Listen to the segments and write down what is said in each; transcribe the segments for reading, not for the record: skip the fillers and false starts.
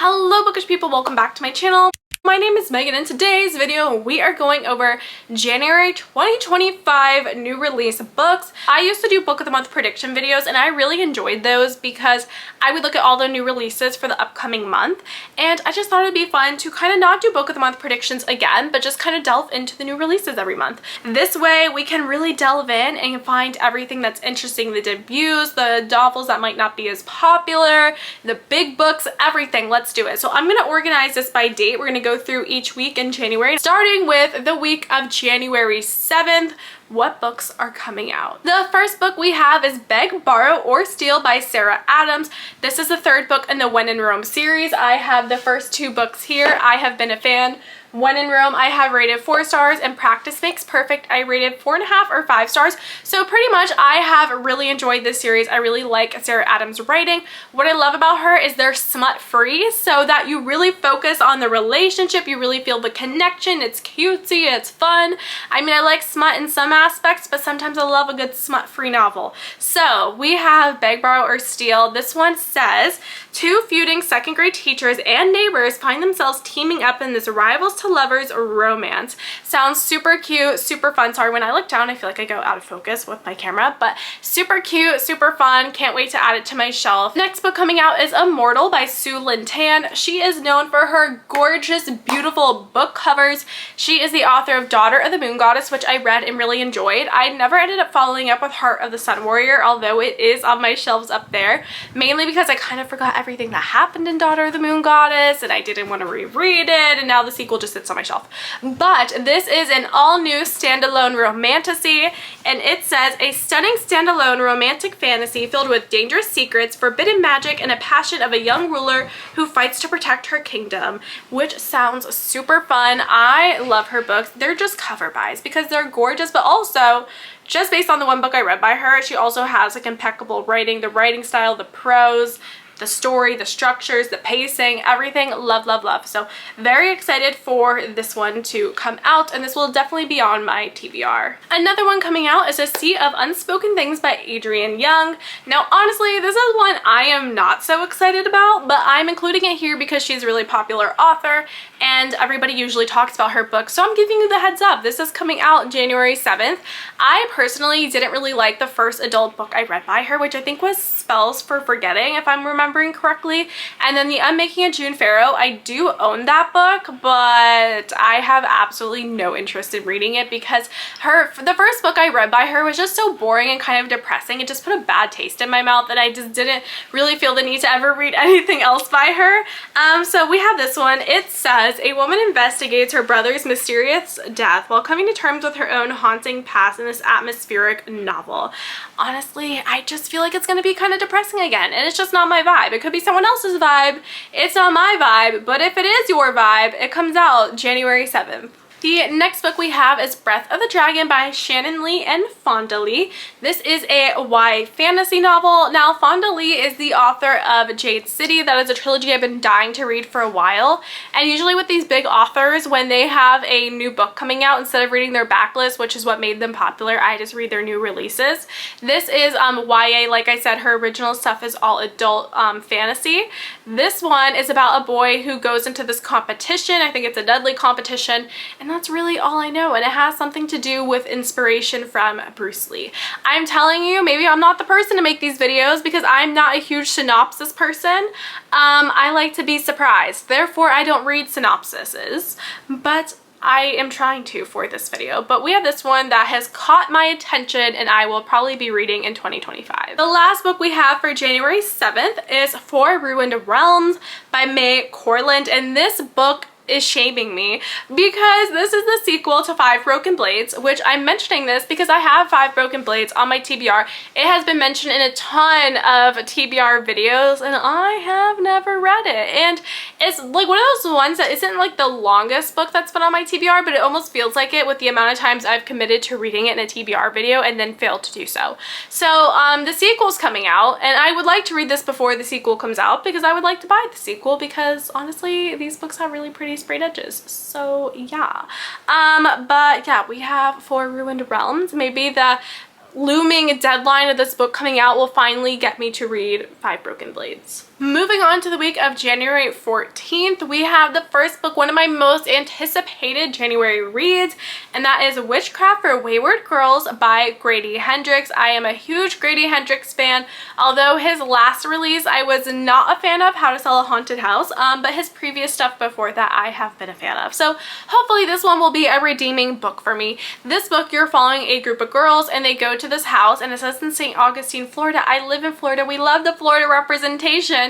Hello bookish people, welcome back to my channel. My name is Megan. In today's video we are going over January 2025 new release books. I used to do book of the month prediction videos and I really enjoyed those because I would look at all the new releases for the upcoming month, and I just thought it'd be fun to kind of not do book of the month predictions again but just kind of delve into the new releases every month. This way we can really delve in and find everything that's interesting, the debuts, the novels that might not be as popular, the big books, everything. Let's do it. So I'm going to organize this by date. We're going to go through each week in January, starting with the week of January 7th. What books are coming out? The first book we have is Beg, Borrow, or Steal by Sarah Adams. This is the third book in the When in Rome series. I have the first two books here. I have been a fan. When in Rome I have rated 4 stars, and Practice Makes Perfect I rated 4.5 or 5 stars. So pretty much I have really enjoyed this series. I really like Sarah Adams' writing. What I love about her is they're smut free, so that you really focus on the relationship, you really feel the connection. It's cutesy, it's fun. I mean, I like smut in some aspects, but sometimes I love a good smut free novel. So we have Beg, Borrow, or Steal. This one says, two feuding second grade teachers and neighbors find themselves teaming up in this rivals to lovers romance. Sounds super cute, super fun. Sorry, when I look down I feel like I go out of focus with my camera, but super cute, super fun. Can't wait to add it to my shelf. Next book coming out is Immortal by Sue Lynn Tan. She is known for her gorgeous, beautiful book covers. She is the author of Daughter of the Moon Goddess, which I read and really enjoyed. I never ended up following up with Heart of the Sun Warrior, although it is on my shelves up there, mainly because I kind of forgot everything that happened in Daughter of the Moon Goddess and I didn't want to reread it, and now the sequel just sits on my shelf. But this is an all-new standalone romantasy, and it says, a stunning standalone romantic fantasy filled with dangerous secrets, forbidden magic, and a passion of a young ruler who fights to protect her kingdom, which sounds super fun. I love her books. They're just cover buys because they're gorgeous, but also just based on the one book I read by her, she also has like impeccable writing, the writing style, the prose, the story, the structures, the pacing, everything. Love, love, love. So very excited for this one to come out, and this will definitely be on my TBR. Another one coming out is A Sea of Unspoken Things by Adrienne Young. Now honestly, this is one I am not so excited about, but I'm including it here because she's a really popular author and everybody usually talks about her books, so I'm giving you the heads up. This is coming out January 7th. I personally didn't really like the first adult book I read by her, which I think was Spells for Forgetting, if I'm remembering correctly. And then the Unmaking of June Pharaoh, I do own that book, but I have absolutely no interest in reading it because the first book I read by her was just so boring and kind of depressing. It just put a bad taste in my mouth and I just didn't really feel the need to ever read anything else by her. So we have this one. It says, a woman investigates her brother's mysterious death while coming to terms with her own haunting past in this atmospheric novel. Honestly, I just feel like it's going to be kind of depressing again, and it's just not my vibe. It could be someone else's vibe. It's not my vibe, but if it is your vibe, it comes out January 7th. The next book we have is Breath of the Dragon by Shannon Lee and Fonda Lee. This is a YA fantasy novel. Now, Fonda Lee is the author of Jade City. That is a trilogy I've been dying to read for a while. And usually with these big authors, when they have a new book coming out, instead of reading their backlist, which is what made them popular, I just read their new releases. This is YA. Like I said, her original stuff is all adult fantasy. This one is about a boy who goes into this competition. I think it's a deadly competition, and that's really all I know, and it has something to do with inspiration from Bruce Lee. I'm telling you, maybe I'm not the person to make these videos because I'm not a huge synopsis person. I like to be surprised, therefore I don't read synopsises, but I am trying to for this video. But we have this one that has caught my attention and I will probably be reading in 2025. The last book we have for January 7th is Four Ruined Realms by May Corland, and this book is shaming me because this is the sequel to Five Broken Blades, which I'm mentioning this because I have Five Broken Blades on my TBR. It has been mentioned in a ton of TBR videos and I have never read it, and it's like one of those ones that isn't like the longest book that's been on my TBR, but it almost feels like it with the amount of times I've committed to reading it in a TBR video and then failed to do so. So the sequel's coming out, and I would like to read this before the sequel comes out because I would like to buy the sequel because honestly these books have really pretty sprayed edges. So yeah, but yeah, we have Four Ruined Realms. Maybe the looming deadline of this book coming out will finally get me to read Five Broken Blades. Moving on to the week of January 14th, we have the first book, one of my most anticipated January reads, and that is Witchcraft for Wayward Girls by Grady Hendrix. I am a huge Grady Hendrix fan, although his last release I was not a fan of, How to Sell a Haunted House, but his previous stuff before that I have been a fan of. So hopefully this one will be a redeeming book for me. This book, you're following a group of girls and they go to this house, and it says in St. Augustine, Florida. I live in Florida. We love the Florida representation.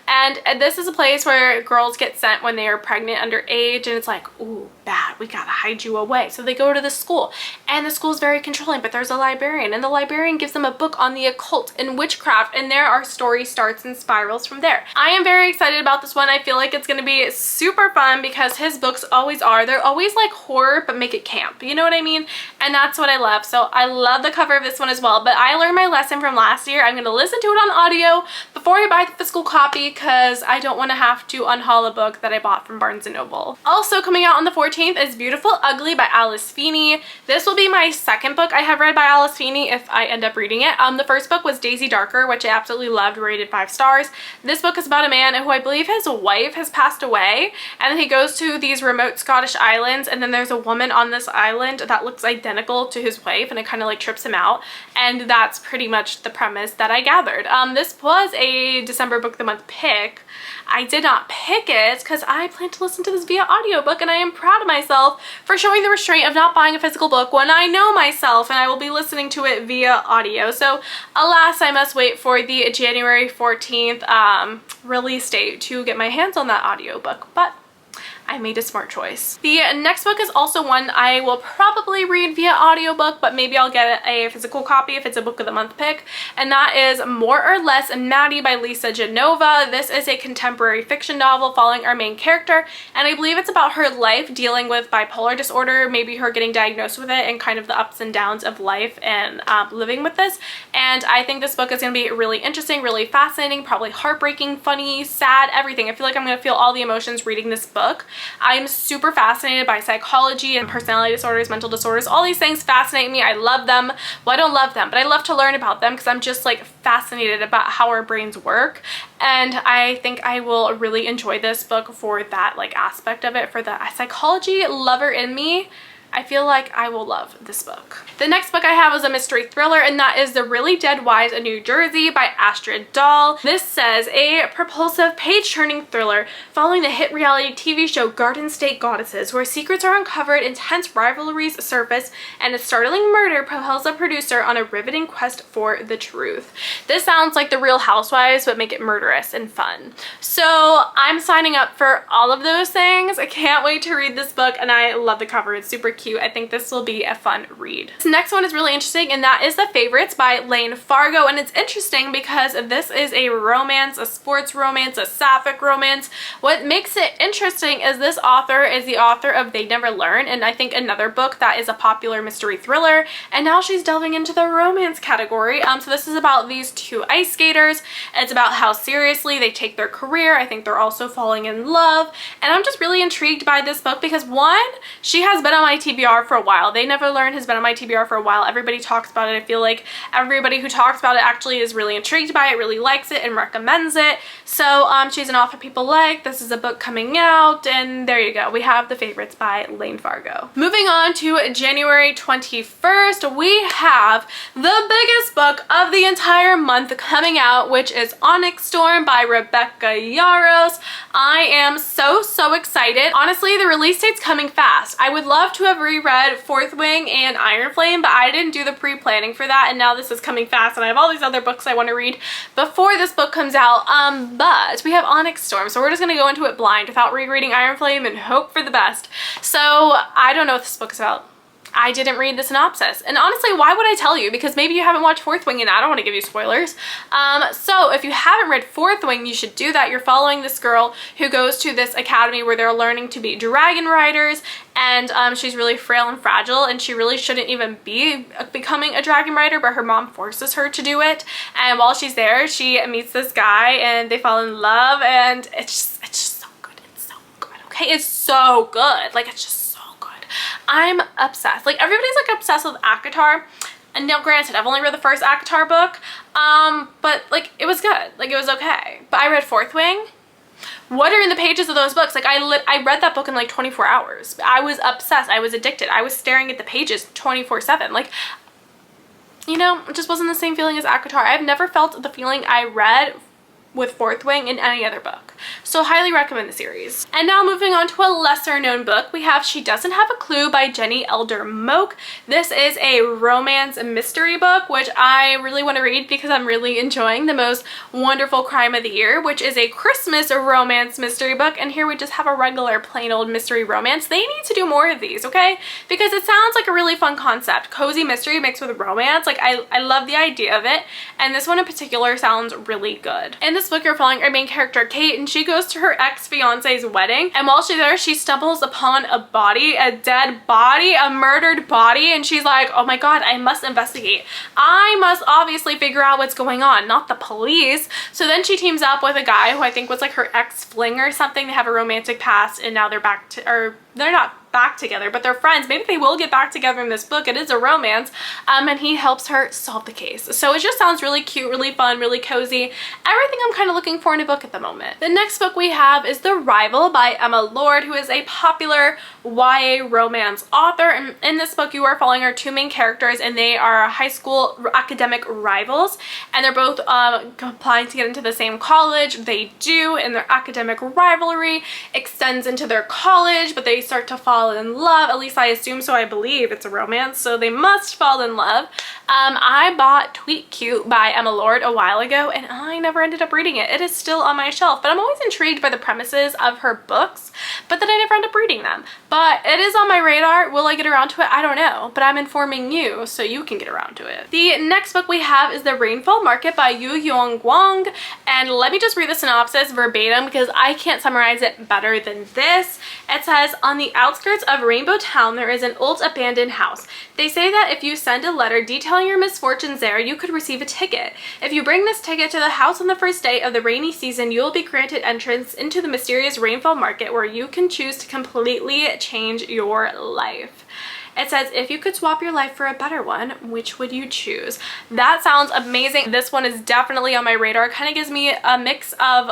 And this is a place where girls get sent when they are pregnant underage, and it's like, ooh, bad, we gotta hide you away. So they go to the school, and the school is very controlling, but there's a librarian, and the librarian gives them a book on the occult and witchcraft, and there our story starts and spirals from there. I am very excited about this one. I feel like it's gonna be super fun because his books always are. They're always like horror, but make it camp. You know what I mean? And that's what I love. So I love the cover of this one as well, but I learned my lesson from last year. I'm gonna listen to it on audio before I buy the physical copy because I don't want to have to unhaul a book that I bought from Barnes & Noble. Also coming out on the 14th is Beautiful Ugly by Alice Feeney. This will be my second book I have read by Alice Feeney if I end up reading it. The first book was Daisy Darker, which I absolutely loved, rated 5 stars. This book is about a man who I believe his wife has passed away, and then he goes to these remote Scottish islands, and then there's a woman on this island that looks identical to his wife, and it kind of like trips him out, and that's pretty much the premise that I gathered. This was a December Book of the Month pick. I did not pick it because I plan to listen to this via audiobook, and I am proud of myself for showing the restraint of not buying a physical book when I know myself and I will be listening to it via audio. So alas, I must wait for the January 14th release date to get my hands on that audiobook, but I made a smart choice. The next book is also one I will probably read via audiobook, but maybe I'll get a physical copy if it's a Book of the Month pick, and that is More or Less Maddy by Lisa Genova. This is a contemporary fiction novel following our main character, and I believe it's about her life dealing with bipolar disorder, maybe her getting diagnosed with it, and kind of the ups and downs of life and living with this. And I think this book is going to be really interesting, really fascinating, probably heartbreaking, funny, sad, everything. I feel like I'm going to feel all the emotions reading this book. I'm super fascinated by psychology and personality disorders, mental disorders. All these things fascinate me. I love them. Well, I don't love them, but I love to learn about them because I'm just like fascinated about how our brains work. And I think I will really enjoy this book for that like aspect of it, for the psychology lover in me. I feel like I will love this book. The next book I have is a mystery thriller, and that is The Really Dead Wives of New Jersey by Astrid Dahl. This says a propulsive, page-turning thriller following the hit reality TV show Garden State Goddesses, where secrets are uncovered, intense rivalries surface, and a startling murder propels a producer on a riveting quest for the truth. This sounds like The Real Housewives, but make it murderous and fun. So I'm signing up for all of those things. I can't wait to read this book, and I love the cover. It's super cute. I think this will be a fun read. This next one is really interesting, and that is The Favorites by Lynn Fargo, and it's interesting because this is a romance, a sports romance, a sapphic romance. What makes it interesting is this author is the author of They Never Learn, and I think another book that is a popular mystery thriller, and now she's delving into the romance category. So this is about these two ice skaters. It's about how seriously they take their career. I think they're also falling in love, and I'm just really intrigued by this book because one, she has been on my TBR for a while. They Never Learn has been on my TBR for a while. Everybody talks about it. I feel like everybody who talks about it actually is really intrigued by it, really likes it, and recommends it. So she's an author people like. This is a book coming out, and there you go. We have The Favorites by Lynn Fargo. Moving on to January 21st, we have the biggest book of the entire month coming out, which is Onyx Storm by Rebecca Yarros. I am so excited. Honestly, the release date's coming fast. I would love to have reread Fourth Wing and Iron Flame, but I didn't do the pre-planning for that, and now this is coming fast, and I have all these other books I want to read before this book comes out. But we have Onyx Storm, so we're just going to go into it blind without rereading Iron Flame and hope for the best. So I don't know what this book is about. I didn't read the synopsis, and honestly, why would I tell you? Because maybe you haven't watched Fourth Wing, and I don't want to give you spoilers. So if you haven't read Fourth Wing, you should do that. You're following this girl who goes to this academy where they're learning to be dragon riders, and she's really frail and fragile, and she really shouldn't even be becoming a dragon rider, but her mom forces her to do it. And while she's there, she meets this guy, and they fall in love, and it's just so good. It's so good. Okay, it's so good. Like, it's just I'm obsessed. Like, everybody's like obsessed with ACOTAR, And now granted, I've only read the first ACOTAR book, but like it was good, like it was okay. But I read Fourth Wing. What are in the pages of those books? Like I read that book in like 24 hours. I was obsessed. I was addicted. I was staring at the pages 24/7. Like, you know, it just wasn't the same feeling as ACOTAR. I've never felt the feeling I read with Fourth Wing in any other book. So highly recommend the series. And now moving on to a lesser known book, we have She Doesn't Have a Clue by Jenny Elder Moak. This is a romance mystery book, which I really want to read because I'm really enjoying The Most Wonderful Crime of the Year, which is a Christmas romance mystery book. And here we just have a regular plain old mystery romance. They need to do more of these, okay? Because it sounds like a really fun concept. Cozy mystery mixed with romance. Like I love the idea of it. And this one in particular sounds really good. In this book, you're following our main character, Kate, and she goes to her ex-fiance's wedding. And while she's there, she stumbles upon a body, a dead body, a murdered body. And she's like, oh my God, I must investigate. I must obviously figure out what's going on, not the police. So then she teams up with a guy who I think was like her ex-fling or something. They have a romantic past and now they're back to, or they're not back together, but they're friends. Maybe they will get back together in this book. It is a romance, and he helps her solve the case. So it just sounds really cute, really fun, really cozy. Everything I'm kind of looking for in a book at the moment. The next book we have is The Rival by Emma Lord, who is a popular YA romance author. And in this book, you are following our two main characters, and they are high school academic rivals, and they're both applying to get into the same college. They do, and their academic rivalry extends into their college, but they start to fall in love. At least I assume so. I believe it's a romance, so they must fall in love. I bought Tweet Cute by Emma Lord a while ago, and I never ended up reading it. It is still on my shelf, but I'm always intrigued by the premises of her books, but then I never end up reading them. But it is on my radar. Will I get around to it? I don't know, but I'm informing you so you can get around to it. The next book we have is The Rainfall Market by Yu Yong Wang, and let me just read the synopsis verbatim because I can't summarize it better than this. It says, on the outskirts of Rainbow Town, there is an old abandoned house. They say that if you send a letter detailing your misfortunes there, you could receive a ticket. If you bring this ticket to the house on the first day of the rainy season, you will be granted entrance into the mysterious Rainfall Market, where you can choose to completely change your life. It says, if you could swap your life for a better one, which would you choose? That sounds amazing. This one is definitely on my radar. It kind of gives me a mix of,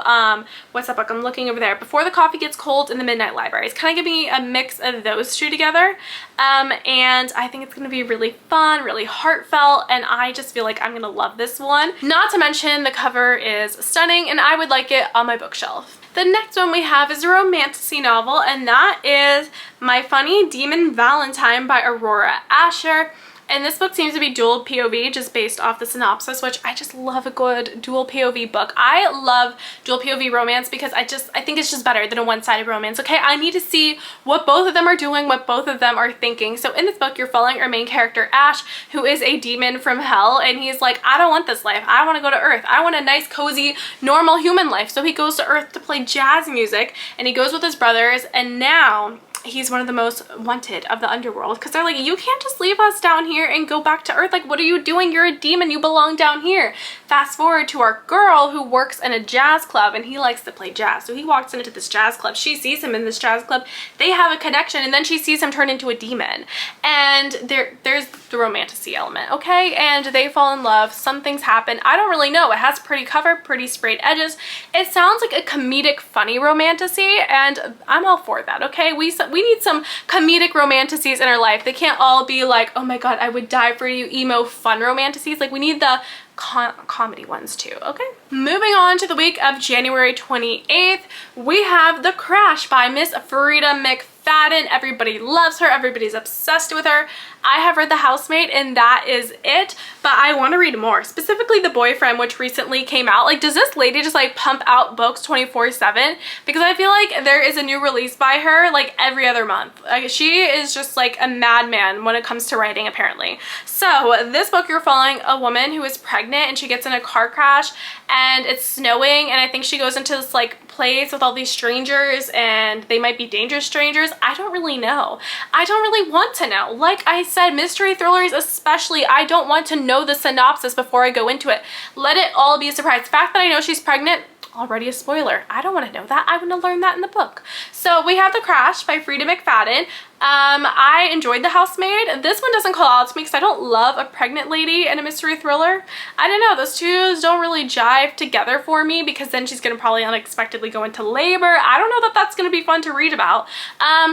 what's that book? I'm looking over there. Before the Coffee Gets Cold and The Midnight Library. It's kind of giving me a mix of those two together. And I think it's going to be really fun, really heartfelt, and I just feel like I'm going to love this one. Not to mention the cover is stunning, and I would like it on my bookshelf. The next one we have is a romantasy novel, and that is My Funny Demon Valentine by Aurora Asher. And this book seems to be dual POV just based off the synopsis, which I just love a good dual POV book. I love dual POV romance because I think it's just better than a one-sided romance, okay? I need to see what both of them are doing, what both of them are thinking. So in this book, you're following our main character, Ash, who is a demon from hell, and he's like, I don't want this life. I want to go to Earth. I want a nice, cozy, normal human life. So he goes to Earth to play jazz music, and he goes with his brothers, and now he's one of the most wanted of the underworld because they're like, you can't just leave us down here and go back to Earth. Like, what are you doing? You're a demon. You belong down here. Fast forward to our girl who works in a jazz club, and he likes to play jazz. So he walks into this jazz club. She sees him in this jazz club. They have a connection, and then she sees him turn into a demon. And there's the romantasy element, okay? And they fall in love. Some things happen. I don't really know. It has pretty cover, pretty sprayed edges. It sounds like a comedic, funny romantasy, and I'm all for that, okay? We need some comedic romantasies in our life. They can't all be like, oh my God, I would die for you, emo, fun romantasies. Like, we need the comedy ones too, okay? Moving on to the week of January 28th, we have The Crash by Miss Farida McFadden. Everybody loves her. Everybody's obsessed with her. I have read The Housemaid, and that is it, but I want to read more, specifically The Boyfriend, which recently came out. Like, does this lady just like pump out books 24/7? Because I feel like there is a new release by her like every other month. Like, she is just like a madman when it comes to writing, apparently. So this book, you're following a woman who is pregnant, and she gets in a car crash, and it's snowing, and I think she goes into this like place with all these strangers, and they might be dangerous strangers. I don't really know. I don't really want to know. Like I said, mystery thrillers especially, I don't want to know the synopsis before I go into it. Let it all be a surprise. The fact that I know she's pregnant, Already a spoiler. I don't want to know that. I want to learn that in the book. So we have The Crash by Frida McFadden. I enjoyed The Housemaid. This one doesn't call out to me because I don't love a pregnant lady in a mystery thriller. I don't know, those two don't really jive together for me because then she's gonna probably unexpectedly go into labor. I don't know that that's gonna be fun to read about.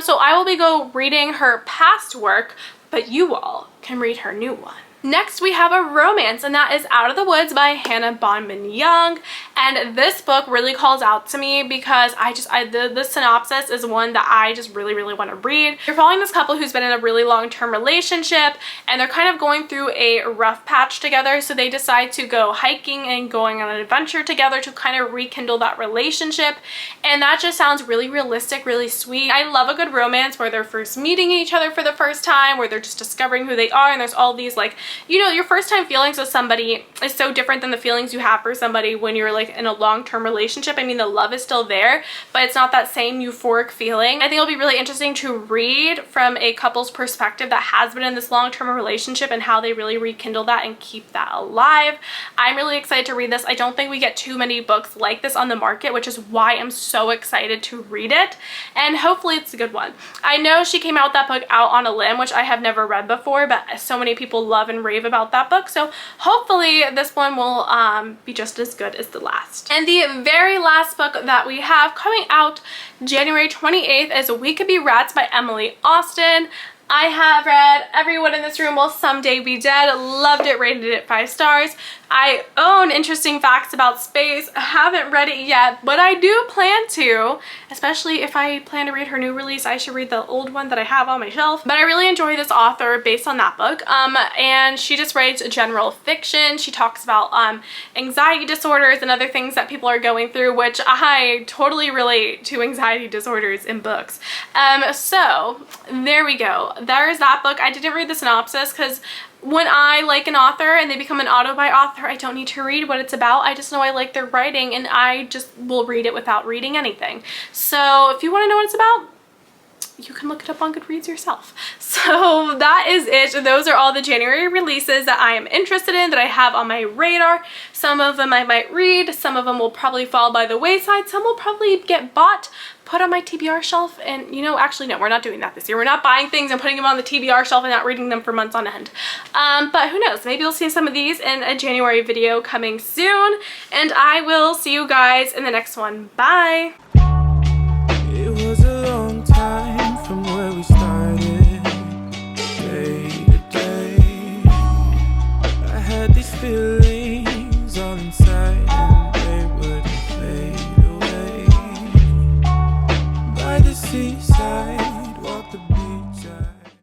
So I will be reading her past work, but you all can read her new one. Next, we have a romance, and that is Out of the Woods by Hannah Bonman Young. And this book really calls out to me because the synopsis is one that I just really, really want to read. You're following this couple who's been in a really long-term relationship, and they're kind of going through a rough patch together, so they decide to go hiking and going on an adventure together to kind of rekindle that relationship. And that just sounds really realistic, really sweet. I love a good romance where they're first meeting each other for the first time, where they're just discovering who they are, and there's all these, like, you know, your first time feelings with somebody is so different than the feelings you have for somebody when you're like in a long-term relationship. I mean, the love is still there, but it's not that same euphoric feeling. I think it'll be really interesting to read from a couple's perspective that has been in this long-term relationship and how they really rekindle that and keep that alive. I'm really excited to read this. I don't think we get too many books like this on the market, which is why I'm so excited to read it, and hopefully it's a good one. I know she came out with that book Out on a Limb, which I have never read before, but so many people love and rave about that book, so hopefully this one will be just as good as the last. And the very last book that we have coming out January 28th is We Could Be Rats by Emily Austen. I have read Everyone in This Room Will Someday Be Dead. Loved it, rated it 5 stars. I own Interesting Facts About Space. I haven't read it yet, but I do plan to, especially if I plan to read her new release. I should read the old one that I have on my shelf. But I really enjoy this author based on that book. And she just writes general fiction. She talks about anxiety disorders and other things that people are going through, which I totally relate to anxiety disorders in books. So there we go. There's that book. I didn't read the synopsis because when I like an author and they become an auto by author, I don't need to read what it's about. I just know I like their writing and I just will read it without reading anything. So if you want to know what it's about, you can look it up on Goodreads yourself. So that is it. Those are all the January releases that I am interested in, that I have on my radar. Some of them I might read, some of them will probably fall by the wayside, some will probably get bought, put on my TBR shelf, and you know, actually no, we're not doing that this year. We're not buying things and putting them on the TBR shelf and not reading them for months on end. But who knows, maybe you'll see some of these in a January video coming soon, and I will see you guys in the next one. Bye! It was a long time from where we started, day to day. I had these feelings